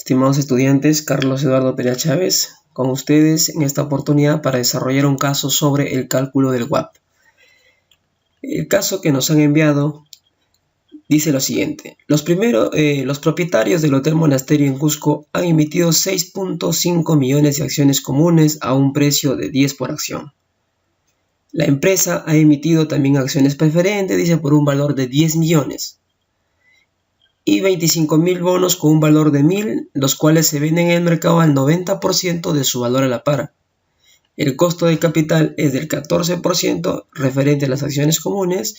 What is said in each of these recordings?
Estimados estudiantes, Carlos Eduardo Perea Chávez, con ustedes en esta oportunidad para desarrollar un caso sobre el cálculo del WAP. El caso que nos han enviado dice lo siguiente. Los propietarios del Hotel Monasterio en Cusco han emitido 6.5 millones de acciones comunes a un precio de 10 por acción. La empresa ha emitido también acciones preferentes, dice, por un valor de 10 millones. Y 25.000 bonos con un valor de 1.000, los cuales se venden en el mercado al 90% de su valor a la par. El costo de capital es del 14% referente a las acciones comunes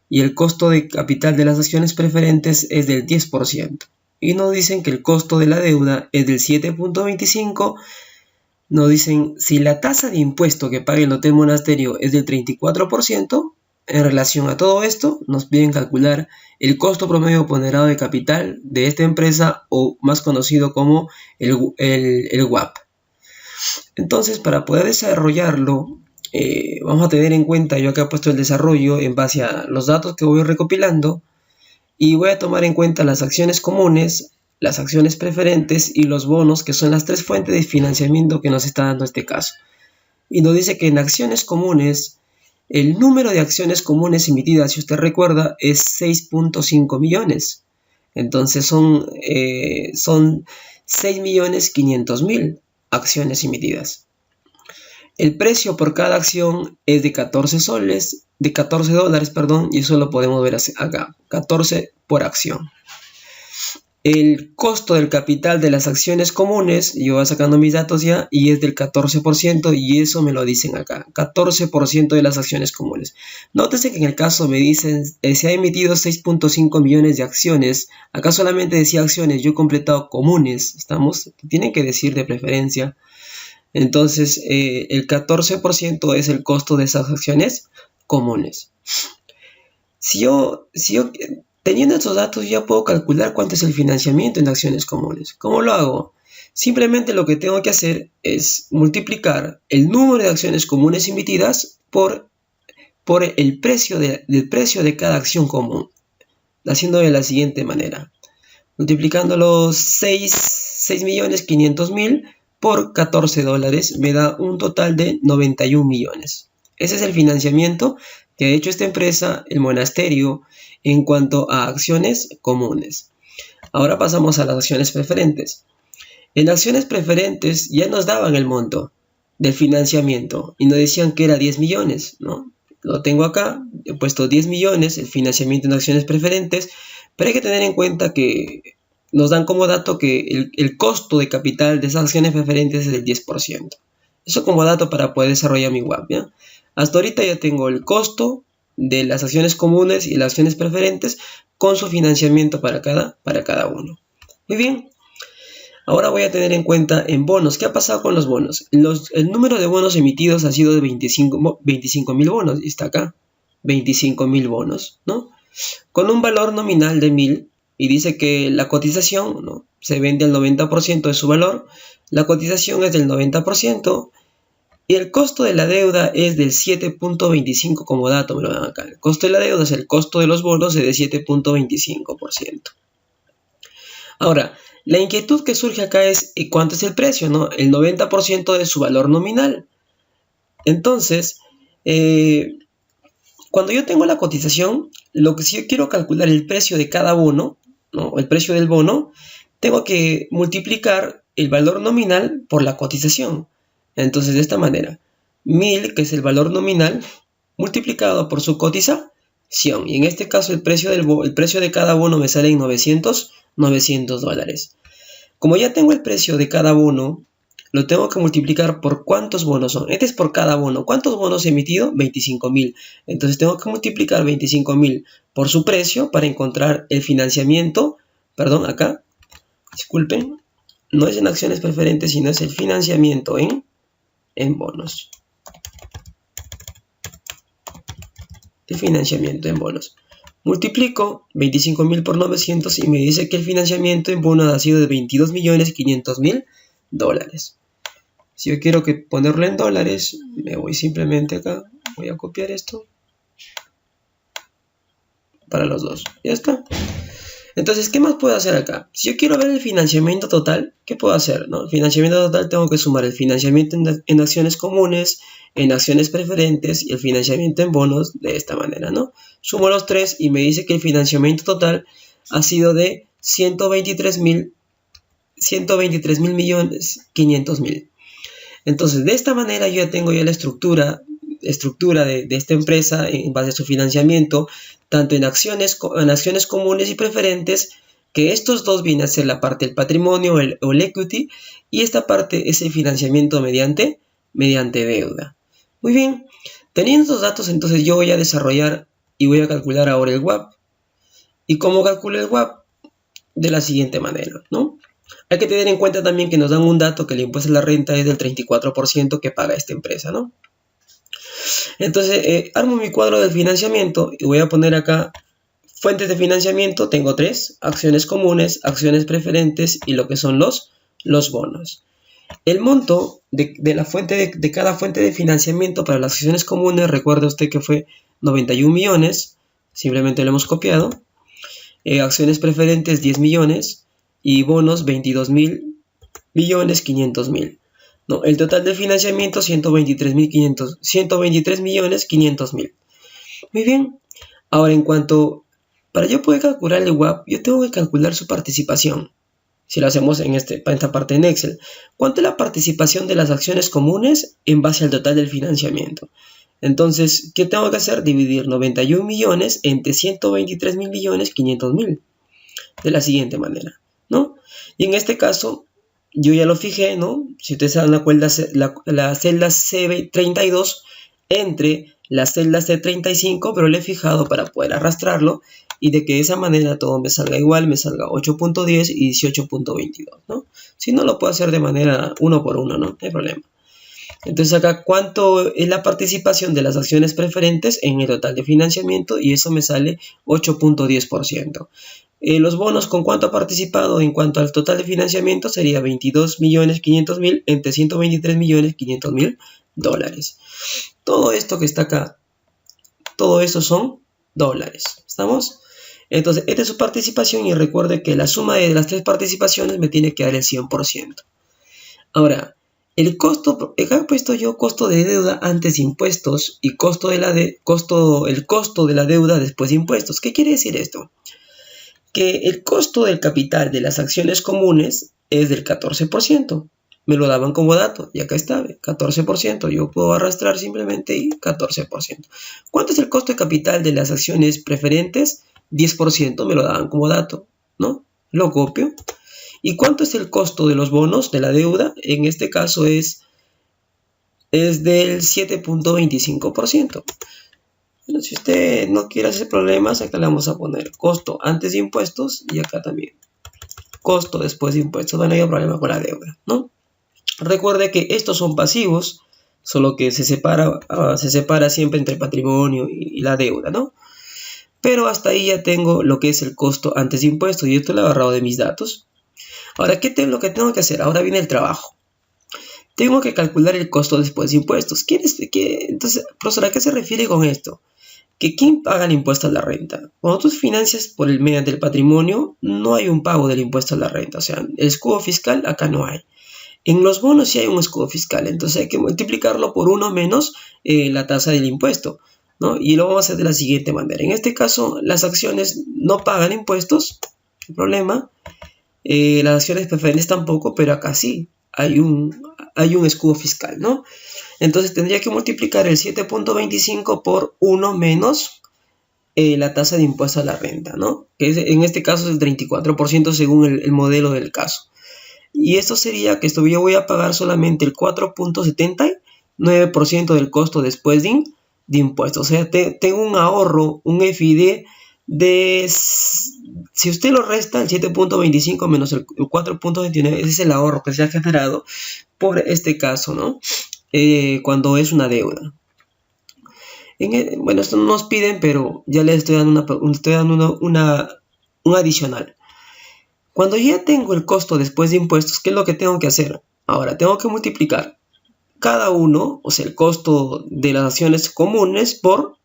y el costo de capital de las acciones preferentes es del 10%. Y nos dicen que el costo de la deuda es del 7.25%. Nos dicen si la tasa de impuesto que paga el Hotel Monasterio es del 34%. En relación a todo esto, nos piden calcular el costo promedio ponderado de capital de esta empresa, o más conocido como el WAP. Entonces, para poder desarrollarlo, vamos a tener en cuenta, yo acá he puesto el desarrollo en base a los datos que voy recopilando, y voy a tomar en cuenta las acciones comunes, las acciones preferentes y los bonos, que son las tres fuentes de financiamiento que nos está dando este caso. Y nos dice que en acciones comunes, el número de acciones comunes emitidas, si usted recuerda, es 6.5 millones. Entonces son 6.500.000 acciones emitidas. El precio por cada acción es de 14 dólares, y eso lo podemos ver acá, 14 por acción. El costo del capital de las acciones comunes, yo voy sacando mis datos ya, y es del 14%, y eso me lo dicen acá, 14% de las acciones comunes. Nótese que en el caso me dicen, se ha emitido 6.5 millones de acciones, acá solamente decía acciones, yo he completado comunes, tienen que decir de preferencia. Entonces, el 14% es el costo de esas acciones comunes. Si yo teniendo estos datos, ya puedo calcular cuánto es el financiamiento en acciones comunes. ¿Cómo lo hago? Simplemente lo que tengo que hacer es multiplicar el número de acciones comunes emitidas por el precio de cada acción común, haciendo de la siguiente manera. Multiplicando los 6.500.000 por 14 dólares me da un total de 91 millones. Ese es el financiamiento que ha hecho esta empresa, el monasterio, en cuanto a acciones comunes. Ahora pasamos a las acciones preferentes. En acciones preferentes ya nos daban el monto del financiamiento y nos decían que era 10 millones, ¿no? Lo tengo acá, he puesto 10 millones, el financiamiento en acciones preferentes, pero hay que tener en cuenta que nos dan como dato que el costo de capital de esas acciones preferentes es del 10%. Eso como dato para poder desarrollar mi WAP, ¿ya? Hasta ahorita ya tengo el costo de las acciones comunes y las acciones preferentes con su financiamiento para cada uno. Muy bien. Ahora voy a tener en cuenta en bonos. ¿Qué ha pasado con los bonos? El número de bonos emitidos ha sido de 25.000 bonos. Y está acá. 25.000 bonos, ¿no? Con un valor nominal de 1.000. Y dice que la cotización, ¿no?, se vende al 90% de su valor. La cotización es del 90%. Y el costo de la deuda es del 7.25 como dato, me lo dan acá. El costo de la deuda es el costo de los bonos es de 7.25%. Ahora, la inquietud que surge acá es ¿cuánto es el precio, no? El 90% de su valor nominal. Entonces, cuando yo tengo la cotización, lo que si yo quiero calcular el precio de cada bono, ¿no?, el precio del bono, tengo que multiplicar el valor nominal por la cotización. Entonces, de esta manera, 1.000, que es el valor nominal, multiplicado por su cotización. Y en este caso, el precio de cada bono me sale en 900 dólares. Como ya tengo el precio de cada bono, lo tengo que multiplicar por cuántos bonos son. Este es por cada bono. ¿Cuántos bonos he emitido? 25.000. Entonces, tengo que multiplicar 25.000 por su precio para encontrar el financiamiento. Perdón, acá. Disculpen. No es en acciones preferentes, sino es el financiamiento en bonos. El financiamiento en bonos. Multiplico 25.000 por 900 y me dice que el financiamiento en bonos ha sido de 22.500.000 dólares. Si yo quiero ponerlo en dólares, me voy simplemente acá. Voy a copiar esto para los dos. Ya está. Entonces, ¿qué más puedo hacer acá? Si yo quiero ver el financiamiento total, ¿qué puedo hacer? ¿No? El financiamiento total tengo que sumar el financiamiento en acciones comunes, en acciones preferentes y el financiamiento en bonos de esta manera, ¿no? Sumo los tres y me dice que el financiamiento total ha sido de 123.500.000. Entonces, de esta manera yo ya tengo la estructura de esta empresa en base a su financiamiento, tanto en acciones comunes y preferentes, que estos dos vienen a ser la parte del patrimonio o el equity, y esta parte es el financiamiento mediante deuda. Muy bien, teniendo estos datos, entonces yo voy a desarrollar y voy a calcular ahora el WAP. ¿Y cómo calculo el WAP? De la siguiente manera, ¿no? Hay que tener en cuenta también que nos dan un dato que el impuesto a la renta es del 34% que paga esta empresa, ¿no? Entonces, armo mi cuadro del financiamiento y voy a poner acá fuentes de financiamiento. Tengo tres: acciones comunes, acciones preferentes y lo que son los bonos. El monto de cada fuente de financiamiento para las acciones comunes, recuerde usted que fue 91 millones, simplemente lo hemos copiado. Acciones preferentes 10 millones y bonos 22.500.000. No, el total de financiamiento 123.500.000. Muy bien. Ahora, para yo poder calcular el WAP, yo tengo que calcular su participación. Si lo hacemos en esta parte en Excel, ¿cuánto es la participación de las acciones comunes en base al total del financiamiento? Entonces, ¿qué tengo que hacer? Dividir 91 millones entre 123.500.000 de la siguiente manera, ¿no? Y en este caso, yo ya lo fijé, ¿no? Si ustedes se dan cuenta, la celda C32 entre la celda C35, pero le he fijado para poder arrastrarlo y de que de esa manera todo me salga igual, me salga 8.10 y 18.22, ¿no? Si no, lo puedo hacer de manera uno por uno, ¿no? No hay problema. Entonces acá, ¿cuánto es la participación de las acciones preferentes en el total de financiamiento? Y eso me sale 8.10%. Los bonos, ¿con cuánto ha participado en cuanto al total de financiamiento? Sería 22.500.000 entre 123.500.000 dólares. Todo esto que está acá, todo eso son dólares. ¿Estamos? Entonces, esta es su participación y recuerde que la suma de las tres participaciones me tiene que dar el 100%. Ahora, el costo, acá he puesto yo costo de deuda antes de impuestos y el costo de la deuda después de impuestos. ¿Qué quiere decir esto? Que el costo del capital de las acciones comunes es del 14%. Me lo daban como dato y acá está, 14%. Yo puedo arrastrar simplemente y 14%. ¿Cuánto es el costo de capital de las acciones preferentes? 10%, me lo daban como dato, ¿no? Lo copio. ¿Y cuánto es el costo de los bonos de la deuda? En este caso es del 7.25%. Bueno, si usted no quiere hacer problemas, acá le vamos a poner costo antes de impuestos y acá también costo después de impuestos. No hay problema con la deuda, ¿no? Recuerde que estos son pasivos, solo que se separa siempre entre patrimonio y la deuda, ¿no? Pero hasta ahí ya tengo lo que es el costo antes de impuestos y esto lo he agarrado de mis datos. Ahora, ¿qué es lo que tengo que hacer? Ahora viene el trabajo. Tengo que calcular el costo después de impuestos. Entonces, profesor, ¿a qué se refiere con esto? Que ¿quién paga el impuesto a la renta? Cuando tú financias mediante el patrimonio, no hay un pago del impuesto a la renta. O sea, el escudo fiscal acá no hay. En los bonos sí hay un escudo fiscal, entonces hay que multiplicarlo por 1 menos la tasa del impuesto, ¿no? Y lo vamos a hacer de la siguiente manera. En este caso, las acciones no pagan impuestos, no hay problema. Las acciones preferentes tampoco, pero acá sí hay un escudo fiscal, ¿no? Entonces tendría que multiplicar el 7.25 por 1 menos la tasa de impuesto a la renta, ¿no? Que en este caso es el 34% según el modelo del caso. Y esto sería que yo voy a pagar solamente el 4.79% del costo después de impuestos. O sea, tengo un ahorro, un FID si usted lo resta, el 7.25 menos el 4.29, ese es el ahorro que se ha generado por este caso, ¿no? Cuando es una deuda. Bueno, esto no nos piden, pero ya les estoy dando un adicional. Cuando ya tengo el costo después de impuestos, ¿qué es lo que tengo que hacer? Ahora, tengo que multiplicar cada uno, o sea, el costo de las acciones comunes por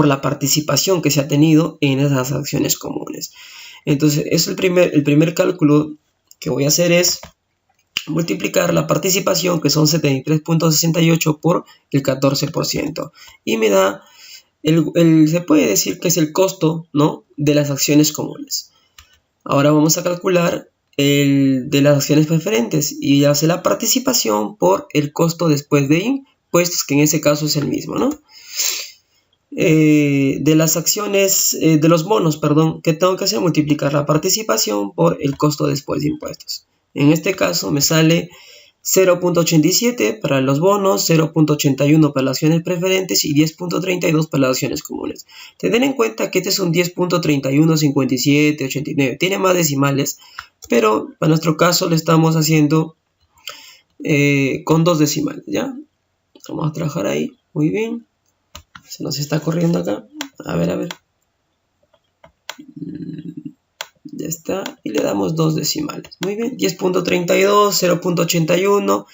la participación que se ha tenido en esas acciones comunes. Entonces, el primer cálculo que voy a hacer es multiplicar la participación, que son 73.68 por el 14%. Y me da, se puede decir que es el costo, ¿no?, de las acciones comunes. Ahora vamos a calcular el de las acciones preferentes y hace la participación por el costo después de impuestos, que en ese caso es el mismo, ¿no? De las acciones, de los bonos, perdón, que tengo que hacer, multiplicar la participación por el costo después de impuestos. En este caso me sale 0.87 para los bonos, 0.81 para las acciones preferentes y 10.32 para las acciones comunes. Tener en cuenta que este es un 10.31, 57, 89. Tiene más decimales, pero para nuestro caso le estamos haciendo con 2 decimales, ¿ya? Vamos a trabajar ahí, muy bien. Se nos está corriendo acá. A ver. Ya está. Y le damos 2 decimales. Muy bien. 10.32, 0.81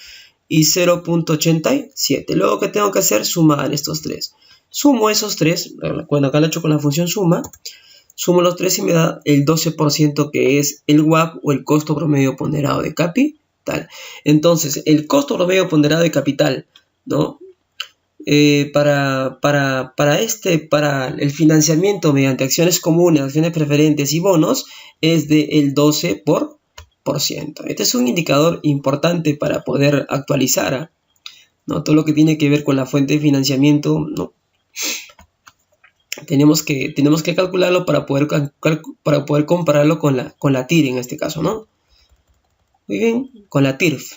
y 0.87. Luego, ¿qué tengo que hacer? Sumar estos tres. Sumo esos tres. Bueno, acá lo he hecho con la función suma. Sumo los tres y me da el 12%, que es el WAP, o el costo promedio ponderado de capital. Entonces, el costo promedio ponderado de capital, ¿no?, para el financiamiento mediante acciones comunes, acciones preferentes y bonos, es del 12%. Este es un indicador importante para poder actualizar, ¿no?, todo lo que tiene que ver con la fuente de financiamiento, ¿no? Tenemos que calcularlo para poder compararlo con la TIR en este caso, ¿no? Muy bien, con la TIRF.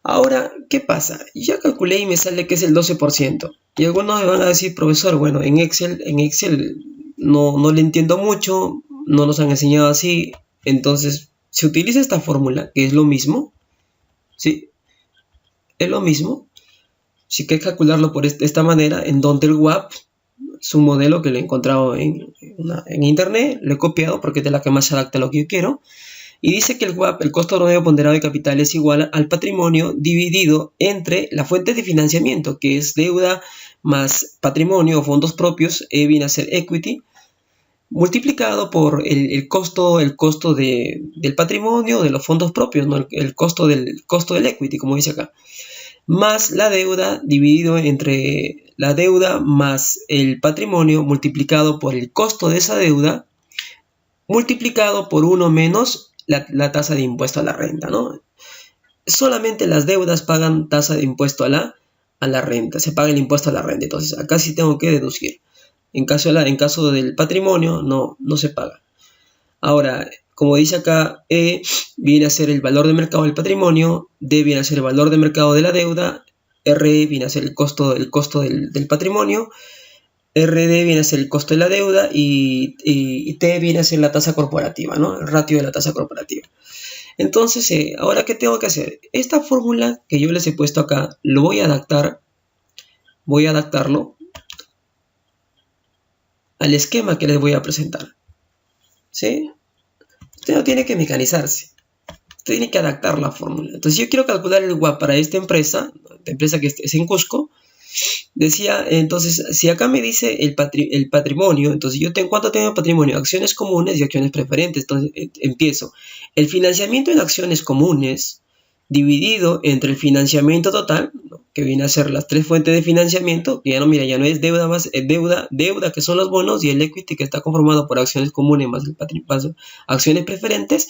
Ahora, ¿qué pasa? Ya calculé y me sale que es el 12%. Y algunos me van a decir, profesor, bueno, en Excel no le entiendo mucho, no nos han enseñado así. Entonces, se utiliza esta fórmula, que es lo mismo. ¿Sí? Es lo mismo. Sí que hay que calcularlo de esta manera, en donde el WAP es un modelo que lo he encontrado en internet, lo he copiado porque es de la que más se adapta a lo que yo quiero. Y dice que el WAP, el costo promedio ponderado de capital, es igual al patrimonio dividido entre la fuente de financiamiento, que es deuda más patrimonio o fondos propios, viene a ser equity, multiplicado por el costo del patrimonio, de los fondos propios, ¿no?, el costo del equity, como dice acá, más la deuda dividido entre la deuda más el patrimonio multiplicado por el costo de esa deuda, multiplicado por 1 menos la tasa de impuesto a la renta, ¿no? Solamente las deudas pagan tasa de impuesto a la renta, se paga el impuesto a la renta. Entonces acá sí tengo que deducir. En caso del patrimonio no se paga. Ahora, como dice acá, E viene a ser el valor de mercado del patrimonio, D viene a ser el valor de mercado de la deuda, R viene a ser el costo del patrimonio, RD viene a ser el costo de la deuda y T viene a ser la tasa corporativa, ¿no?, el ratio de la tasa corporativa. Entonces, ahora, ¿qué tengo que hacer? Esta fórmula que yo les he puesto acá, lo voy a adaptarlo al esquema que les voy a presentar. ¿Sí? Usted no tiene que mecanizarse. Usted tiene que adaptar la fórmula. Entonces, yo quiero calcular el WAP para esta empresa que es en Cusco. Decía, entonces, si acá me dice el patrimonio, entonces yo ¿cuánto tengo de patrimonio? Acciones comunes y acciones preferentes. Entonces empiezo. El financiamiento en acciones comunes dividido entre el financiamiento total, ¿no?, que viene a ser las tres fuentes de financiamiento, que ya no es deuda más deuda, que son los bonos, y el equity, que está conformado por acciones comunes más acciones preferentes,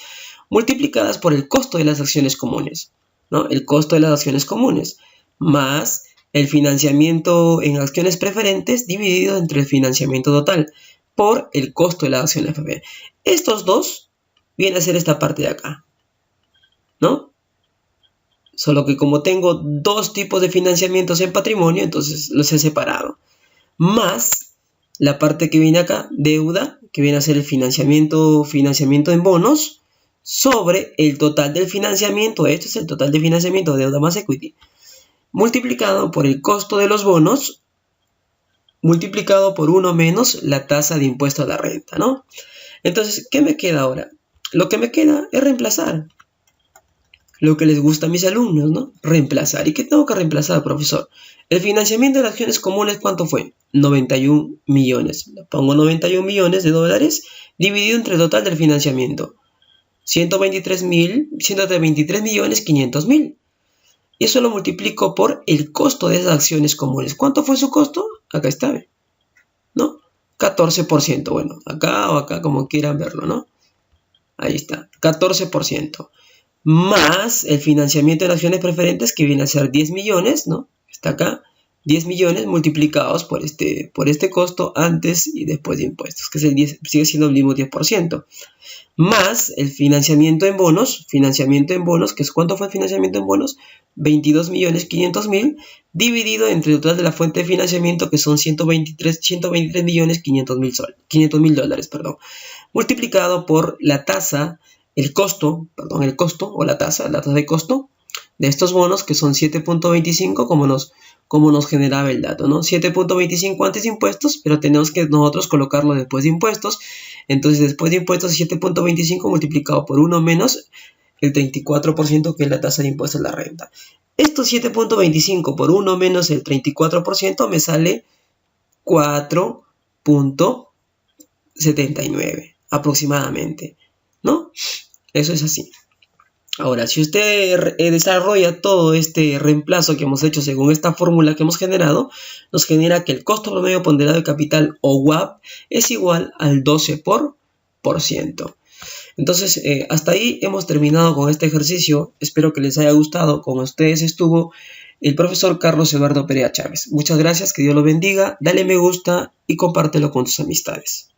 multiplicadas por el costo de las acciones comunes, ¿no? El costo de las acciones comunes más el financiamiento en acciones preferentes dividido entre el financiamiento total por el costo de las acciones preferentes. Estos dos vienen a ser esta parte de acá, ¿no? Solo que como tengo dos tipos de financiamientos en patrimonio, entonces los he separado. Más la parte que viene acá, deuda, que viene a ser el financiamiento en bonos, sobre el total del financiamiento. Esto es el total de financiamiento, deuda más equity, multiplicado por el costo de los bonos, multiplicado por 1 menos la tasa de impuesto a la renta, ¿no? Entonces, ¿qué me queda ahora? Lo que me queda es reemplazar. lo que les gusta a mis alumnos, ¿no? Reemplazar. ¿Y qué tengo que reemplazar, profesor? El financiamiento de las acciones comunes, ¿cuánto fue? 91 millones. Le pongo 91 millones de dólares dividido entre el total del financiamiento. 123 millones 500 mil. Y eso lo multiplico por el costo de esas acciones comunes. ¿Cuánto fue su costo? Acá está, ¿no? 14%. Bueno, acá o acá, como quieran verlo, ¿no? Ahí está, 14%. Más el financiamiento de las acciones preferentes, que viene a ser 10 millones, ¿no? Está acá, 10 millones multiplicados por este costo antes y después de impuestos, que es el 10, sigue siendo el mismo 10%. Más el financiamiento en bonos, que es ¿cuánto fue el financiamiento en bonos? 22 millones 500 mil, dividido entre el total de la fuente de financiamiento, que son 123 millones 500 mil dólares, perdón, multiplicado por la tasa, el costo o la tasa de costo de estos bonos, que son 7.25, como nos generaba el dato, ¿no? 7.25 antes de impuestos, pero tenemos que nosotros colocarlo después de impuestos. Entonces, después de impuestos, 7.25 multiplicado por 1 menos el 34%, que es la tasa de impuestos a la renta. Esto 7.25 por 1 menos el 34% me sale 4.79 aproximadamente, ¿no? Eso es así. Ahora, si usted desarrolla todo este reemplazo que hemos hecho según esta fórmula que hemos generado, nos genera que el costo promedio ponderado de capital, o WAP, es igual al 12%. Entonces, hasta ahí hemos terminado con este ejercicio. Espero que les haya gustado. Con ustedes estuvo el profesor Carlos Eduardo Perea Chávez. Muchas gracias, que Dios lo bendiga. Dale me gusta y compártelo con tus amistades.